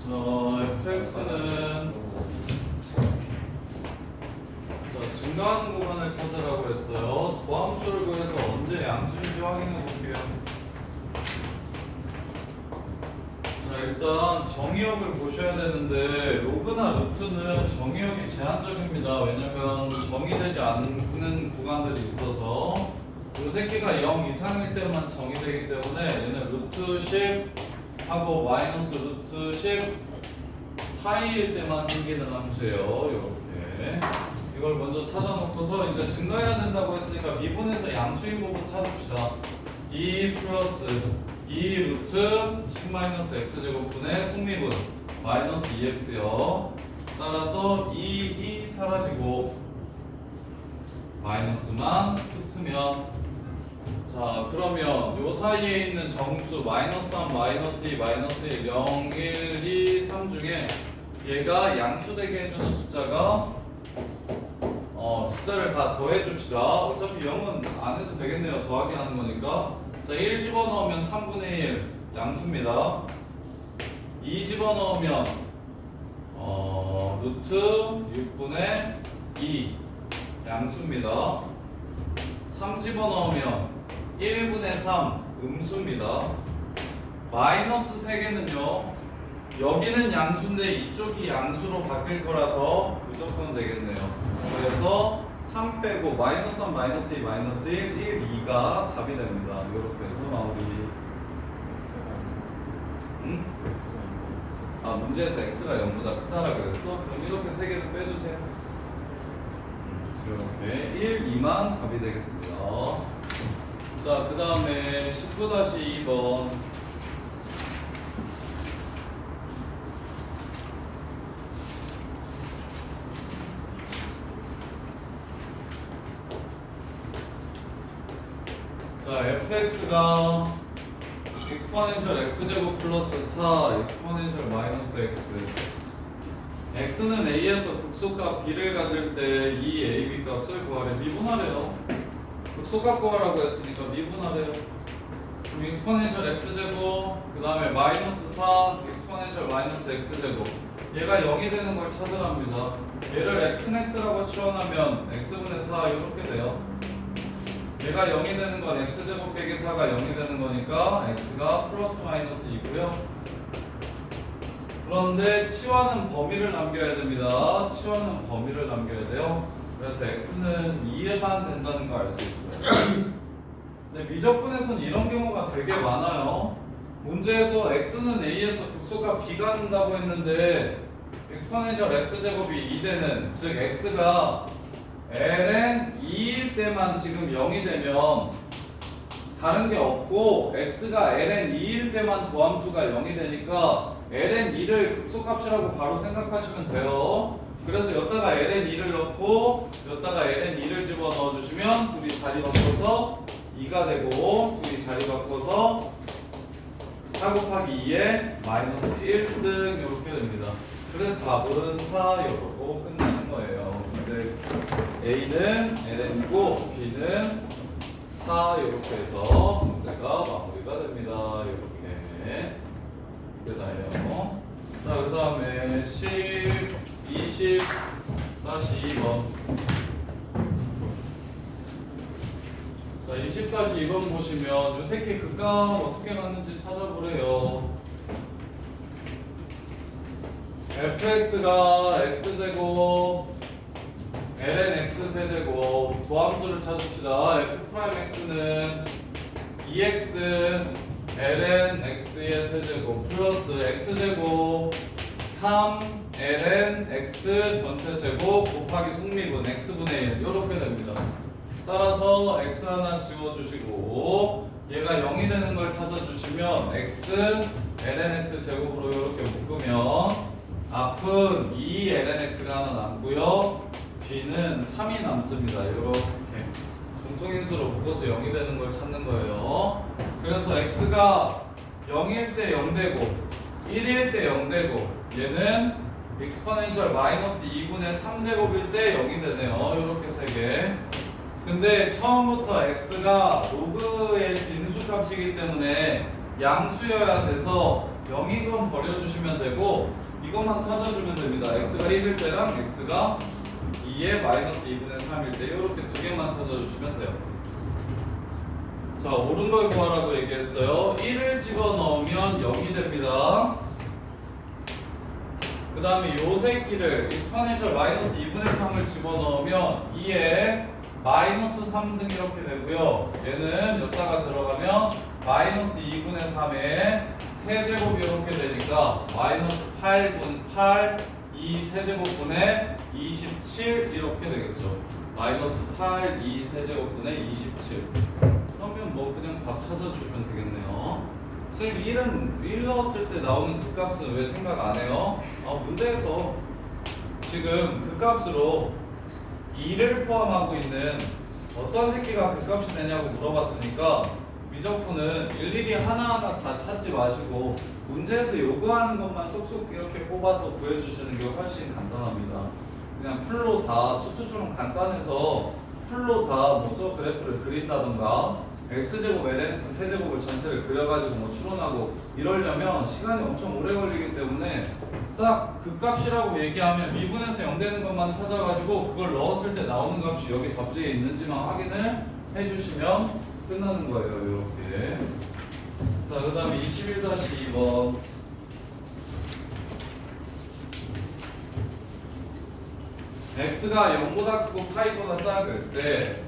자, fx는 자, 증가하는 구간을 찾으라고 했어요. 도함수를 구해서 언제 양수인지 확인해 볼게요. 자, 일단 정의역을 보셔야 되는데 로그나 루트는 정의역이 제한적입니다. 왜냐면 정의되지 않는 구간들이 있어서 요 새끼가 0 이상일 때만 정의되기 때문에 얘는 루트 10 하고 마이너스 루트 10 사이일 때만 생기는 함수예요. 이렇게 이걸 먼저 찾아놓고서 이제 증가해야 된다고 했으니까 미분에서 양수인 부분 찾읍시다. 2 플러스 2 루트 10 마이너스 x제곱분의 속미분 마이너스 2x요. 따라서 2 사라지고 마이너스만 붙으면 자, 그러면 요 사이에 있는 정수 마이너스 3, 마이너스 2, 마이너스 1, 0, 1, 2, 3 중에 얘가 양수되게 해주는 숫자가 숫자를 다 더해 줍시다. 어차피 0은 안 해도 되겠네요. 더하기 하는 거니까. 자, 1 집어넣으면 3분의 1 양수입니다. 2 집어넣으면 루트 6분의 2 양수입니다. 3 집어넣으면 1분의 3 음수입니다. 마이너스 3개는요 여기는 양수인데 이쪽이 양수로 바뀔 거라서 무조건 되겠네요. 그래서 3 빼고 마이너스 3, 마이너스 2, 마이너스 1, 1, 2가 답이 됩니다. 이렇게 해서 마무리. 응? 아, 문제에서 x가 0보다 크다라 그랬어? 그럼 이렇게 3개는 빼주세요. 이렇게 1, 2만 답이 되겠습니다. 자, 그 다음에 19-2번. 자, fx가 exponential x제곱 플러스 4 exponential 마이너스 x x는 a에서 극소값 b를 가질 때 이 a, b 값을 구하래. 미분하래요. 극소값 구하라고 했으니까 미분하래요. 그럼 익스포넨셜 x제곱 그 다음에 마이너스 4 익스포넨셜 마이너스 x제곱 얘가 0이 되는 걸 찾으랍니다. 얘를 큰 x라고 치환하면 x분의 4 이렇게 돼요. 얘가 0이 되는 건 x제곱 빼기 4가 0이 되는 거니까 x가 플러스 마이너스 2고요. 그런데 치환은 범위를 남겨야 됩니다. 치환은 범위를 남겨야 돼요. 그래서 x는 2에만 된다는 거 알 수 있어요. 근데 미적분에서는 이런 경우가 되게 많아요. 문제에서 x는 a에서 극소값 b가 된다고 했는데 익스포넨셜 x제곱이 2되는 즉 x가 ln 2일 때만 지금 0이 되면 다른 게 없고 x가 ln 2일 때만 도함수가 0이 되니까 ln 2를 극소값이라고 바로 생각하시면 돼요. 그래서 여기다가 ln 2를 넣고 여기다가 ln 2를 집어넣어 주시면 둘이 자리 바꿔서 2가 되고 둘이 자리 바꿔서 4 곱하기 2에 마이너스 1승 이렇게 됩니다. 그래서 답은 4 이러고 끝나는 거예요. 근데 A는 ln이고 B는 4 이렇게 해서 문제가 마무리가 됩니다. 이렇게 되나요? 자, 그 다음에 10, 20, 다시 2번. 자, 20-2번 보시면 이 새끼 극값 어떻게 났는지 찾아보래요. fx가 x제곱 ln x 세제곱 도함수를 찾읍시다. f'x는 2x ln x의 세제곱 플러스 x제곱 3 ln x 전체 제곱 곱하기 속미분 x분의 1 이렇게 됩니다. 따라서 x 하나 지워주시고 얘가 0이 되는 걸 찾아주시면 x ln x 제곱으로 이렇게 묶으면 앞은 2 ln x가 하나 남고요. b는 3이 남습니다. 이렇게 공통인수로 묶어서 0이 되는 걸 찾는 거예요. 그래서 x가 0일 때 0 되고 1일 때 0 되고 얘는 익스포넨셜 마이너스 2분의 3제곱일 때 0이 되네요. 이렇게 3개. 근데 처음부터 x가 로그의 진수값이기 때문에 양수여야 돼서 0인 건 버려주시면 되고 이것만 찾아주면 됩니다. x가 1일 때랑 x가 2의 마이너스 2분의 3일 때 이렇게 두 개만 찾아주시면 돼요. 자, 옳은 걸 구하라고 얘기했어요. 1을 집어넣으면 0이 됩니다. 그 다음에 요 새끼를 익스포넨셜 마이너스 2분의 3을 집어넣으면 2에 마이너스 3승 이렇게 되고요. 얘는 여기다가 들어가면 마이너스 2분의 3에 세제곱이 이렇게 되니까 마이너스 8분 8 2 세제곱분의 27 이렇게 되겠죠. 마이너스 8 2 세제곱분의 27. 그러면 뭐 그냥 답 찾아주시면 되겠네요. 선생님 1은 1 넣었을 때 나오는 그 값은 왜 생각 안 해요? 문제에서 지금 그 값으로 2를 포함하고 있는 어떤 새끼가 그 값이 되냐고 물어봤으니까 미적분은 일일이 하나하나 다 찾지 마시고 문제에서 요구하는 것만 쏙쏙 이렇게 뽑아서 구해주시는 게 훨씬 간단합니다. 그냥 풀로 다 수투처럼 간단해서 풀로 다 뭐죠 그래프를 그린다던가 x제곱 lnx 세제곱을 전체를 그려가지고 뭐 추론하고 이러려면 시간이 엄청 오래 걸리기 때문에 딱 그 값이라고 얘기하면 미분에서 0 되는 것만 찾아가지고 그걸 넣었을 때 나오는 값이 여기 답지에 있는지만 확인을 해주시면 끝나는 거예요. 이렇게. 자, 그 다음에 21-2번. x가 0보다 크고 파이보다 작을 때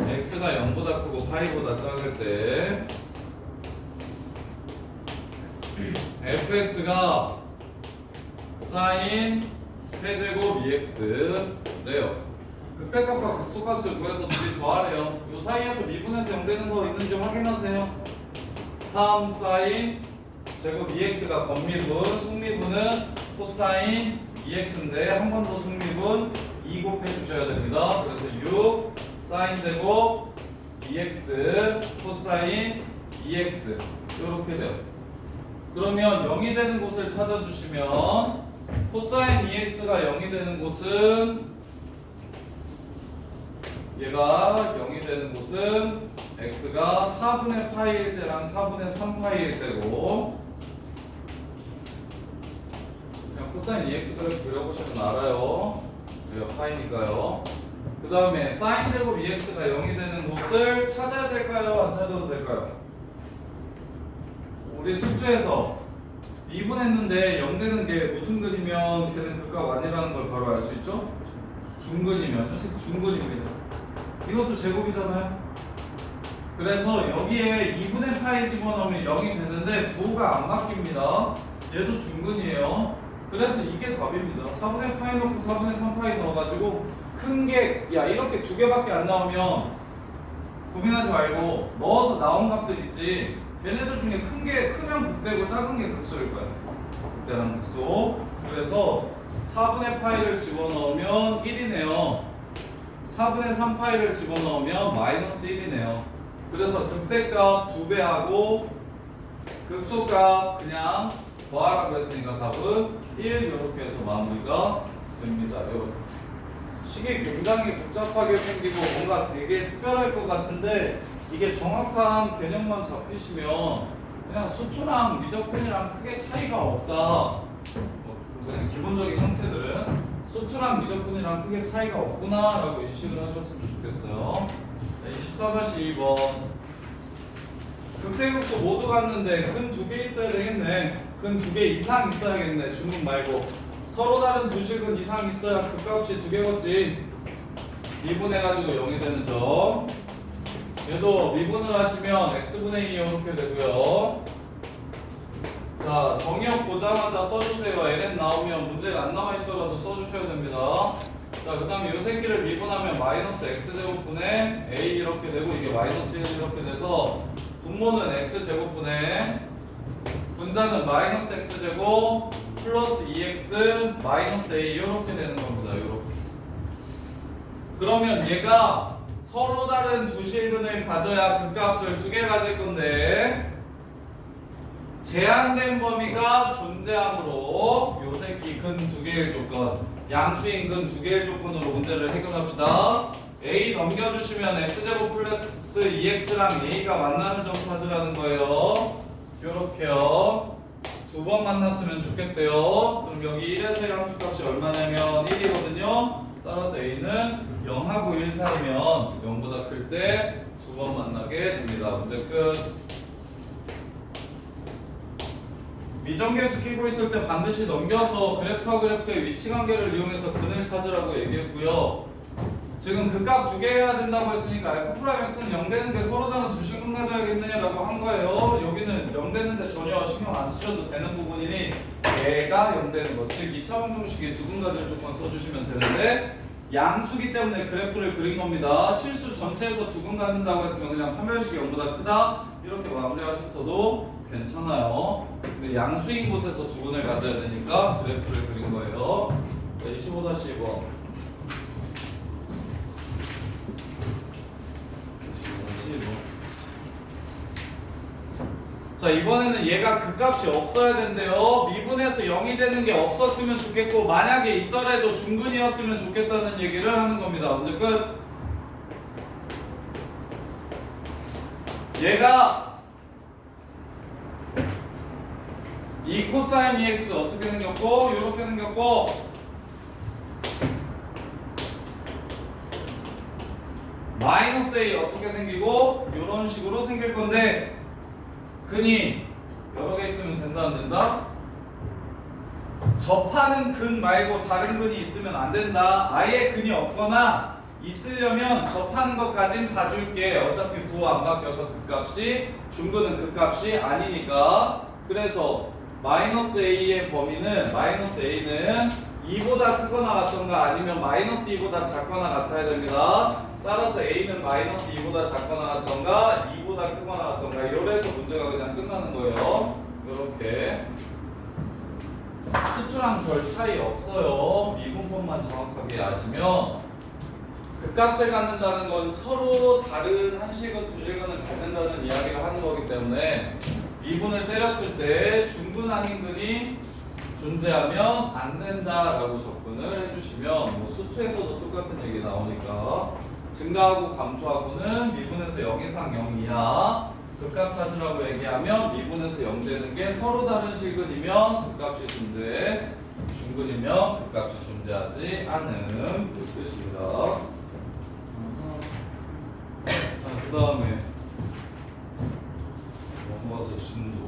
x가 0보다 크고 파이보다 작을 때 fx가 사인 세제곱 2x래요. 극대값과 극소값을 구해서 둘이 더하래요. 요 사이에서 미분에서 0 되는 거 있는지 확인하세요. 3 사인 제곱 2x가 겉미분, 속미분은 코사인 2x인데 한 번 더 속미분 2 곱해 주셔야 됩니다. 그래서 6 사인 제곱 2x 코사인 2x 이렇게 돼요. 그러면 0이 되는 곳을 찾아주시면 코사인 EX가 0이 되는 곳은 얘가 0이 되는 곳은 x가 4분의 파이일 때랑 4분의 3파이일 때고 그냥 코사인 EX 그래프 그려보시면 알아요. 우리가 파이니까요. 그 다음에 사인 제곱 EX가 0이 되는 곳을 찾아야 될까요? 안 찾아도 될까요? 우리 숙제에서 미분했는데 0 되는 게 무슨 근이면 걔는 극값 아니라는 걸 바로 알 수 있죠? 중근이면 이 새끼 중근입니다. 이것도 제곱이잖아요. 그래서 여기에 2분의 파이 집어넣으면 0이 되는데 부호가 안 바뀝니다. 얘도 중근이에요. 그래서 이게 답입니다. 4분의 파이 넣고 4분의 3파이 넣어가지고 큰 게 야 이렇게 두 개밖에 안 나오면 고민하지 말고 넣어서 나온 값들 있지. 걔네들 중에 큰 게 크면 극대고 작은 게 극소일 거야. 극대랑 극소. 그래서 4분의 파이를 집어넣으면 1이네요. 4분의 3파이를 집어넣으면 마이너스 1이네요. 그래서 극대값 2배하고 극소값 그냥 더하라고 했으니까 답은 1 이렇게 해서 마무리가 됩니다. 이렇게. 식이 굉장히 복잡하게 생기고 뭔가 되게 특별할 것 같은데 이게 정확한 개념만 잡히시면 그냥 수투랑 미적분이랑 크게 차이가 없다. 그냥 기본적인 형태들은 수투랑 미적분이랑 크게 차이가 없구나 라고 인식을 하셨으면 좋겠어요. 24-2번 극대극소 모두 갔는데 근 2개 있어야 되겠네. 근 2개 이상 있어야겠네. 중근 말고 서로 다른 두 실근 이상 있어야 극값이 2개겠지. 미분해가지고 0이 되는 점. 얘도 미분을 하시면 x분의 2 이렇게 되고요. 자, 정의역 보자마자 써주세요. ln 나오면 문제가 안 나와있더라도 써주셔야 됩니다. 자, 그 다음에 이 새끼를 미분하면 마이너스 x제곱분의 a 이렇게 되고 이게 마이너스 1 이렇게 돼서 분모는 x제곱분의 분자는 마이너스 x제곱 플러스 2x 마이너스 a 이렇게 되는 겁니다. 이렇게. 그러면 얘가 서로 다른 두 실근을 가져야 극값을 2개 가질 건데 제한된 범위가 존재하므로 요 새끼 근 2개일 조건 양수인 근 2개일 조건으로 문제를 해결합시다. a 넘겨주시면 x제곱 플러스 2x랑 a가 만나는 점 찾으라는 거예요. 요렇게요. 두 번 만났으면 좋겠대요. 그럼 여기 1에서의 함수값이 얼마냐면 1이거든요. 따라서 a는 0하고 1 사이면 0보다 클 때 두 번 만나게 됩니다. 문제 끝. 미정계수 끼고 있을 때 반드시 넘겨서 그래프와 그래프의 위치 관계를 이용해서 근을 찾으라고 얘기했고요. 지금 극값 2개 해야 된다고 했으니까 F'X는 0 되는 게 서로 다른 두 실근 가져야겠네 라고 한 거예요. 여기는 0 되는데 전혀 신경 안 쓰셔도 되는 부분이니 얘가 0 되는 거. 즉 2차 방정식에 두근 가질 조건 써주시면 되는데 양수기 때문에 그래프를 그린 겁니다. 실수 전체에서 두근 갖는다고 했으면 그냥 판별식이 0보다 크다 이렇게 마무리하셨어도 괜찮아요. 근데 양수인 곳에서 두근을 가져야 되니까 그래프를 그린 거예요. 자, 25-2번. 자, 이번에는 얘가 극값이 없어야 된대요. 미분해서 0이 되는 게 없었으면 좋겠고 만약에 있더라도 중근이었으면 좋겠다는 얘기를 하는 겁니다. 문제 끝. 얘가 이 코사인 EX 어떻게 생겼고 이렇게 생겼고 마이너스 A 어떻게 생기고 이런 식으로 생길 건데 근이 여러 개 있으면 된다 안 된다? 접하는 근 말고 다른 근이 있으면 안 된다. 아예 근이 없거나 있으려면 접하는 것까진 봐줄게. 어차피 부호 안 바뀌어서 극값이 중근은 극값이 아니니까. 그래서 마이너스 A의 범위는 마이너스 A는 2보다 크거나 같던가 아니면 마이너스 2보다 작거나 같아야 됩니다. 따라서 A는 마이너스 2보다 작거나 같던가 2보다 크거나 같던가 이래서 문제가 그냥 끝나는 거예요. 이렇게 수투랑 별 차이 없어요. 미분법만 정확하게 아시면 극값을 갖는다는 건 서로 다른 한 실근 두 실근을 갖는다는 이야기를 하는 거기 때문에 미분을 때렸을 때 중근 아닌 근이 존재하면 안 된다라고 접근을 해주시면 뭐 수투에서도 똑같은 얘기 나오니까 증가하고 감소하고는 미분에서 0 이상 0 이하 극값 찾으라고 얘기하면 미분에서 0 되는 게 서로 다른 실근이면 극값이 존재해 중근이면 극값이 존재하지 않는 그 뜻입니다. 자, 그 다음에 넘어가서 진도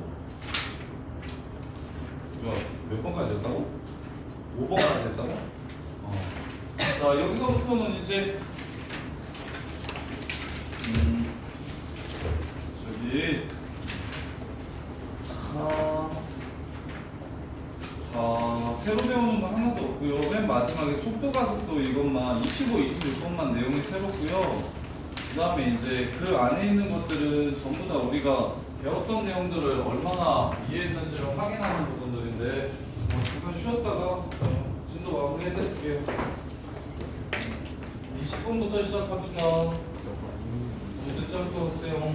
몇 번까지 했다고? 5번까지 했다고? 자, 여기서부터는 이제 저기 새로 배우는 거 하나도 없고요. 맨 마지막에 속도 가속도 이것만 25, 26번만 내용이 새롭고요. 그 다음에 이제 그 안에 있는 것들은 전부 다 우리가 배웠던 내용들을 얼마나 이해했는지를 확인하는 부분들인데 잠깐 쉬었다가 진도 마무리해드릴게요. 20분부터 시작합시다. 문제점부터 오세요.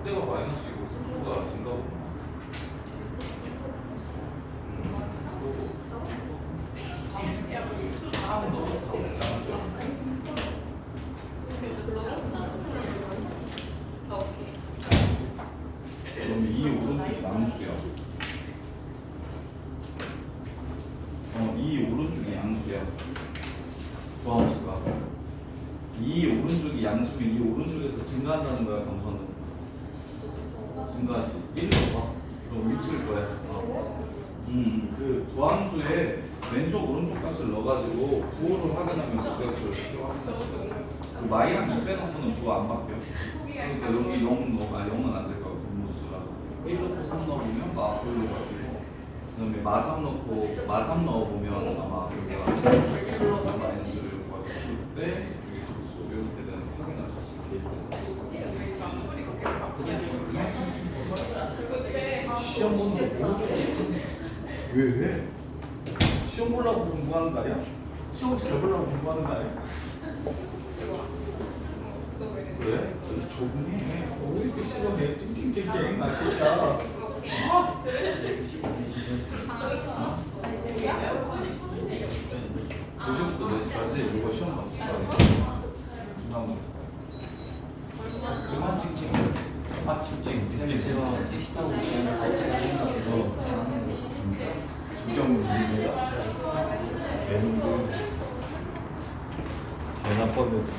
그때가 마이너스이고 수가 인가 보구나. 사람은 너무 양수야. 그러면 이 오른쪽이 양수야. 이 오른쪽이 양수야. 도함수가. 이 오른쪽이 양수면 이 오른쪽에서 증가한다는 거야, 감소한다는 거야. 증가하지. 1로 봐. 그럼 음수일 거야. 그 도함수에 왼쪽 오른쪽 값을 넣어가지고 부호를 확인하면 그 값을 그 마이랑 2 빼놓고는 부호 안 바뀌어. 그러니까 여기 0 넣어, 0은 안 될 거고 분모수라서 1 넣고 3 넣어보면 마블로 바뀌고 그 다음에 마3 넣고 마3 넣어보면 아마 여기가 플러스 마이너스를 바뀌고 그때 여기 분수 이렇게 되는 확인할 수 있어. 시험 보는 거 모르겠어. 왜? 시험 보려고 공부하는 거 아니야? 시험 잘 보려고 공부하는 거 아니야? 왜? 조금해. 왜 이렇게 싫어해? 찡찡찡찡. 아 진짜. 두 시부터 4시까지 이거 시험 봤을 거야. 중간 봤을 거야. 그만 찡찡. 아 찡찡. 제가 택시타고 있으면 진짜? 주경 문제야? 걔는 걔나 뻔했어.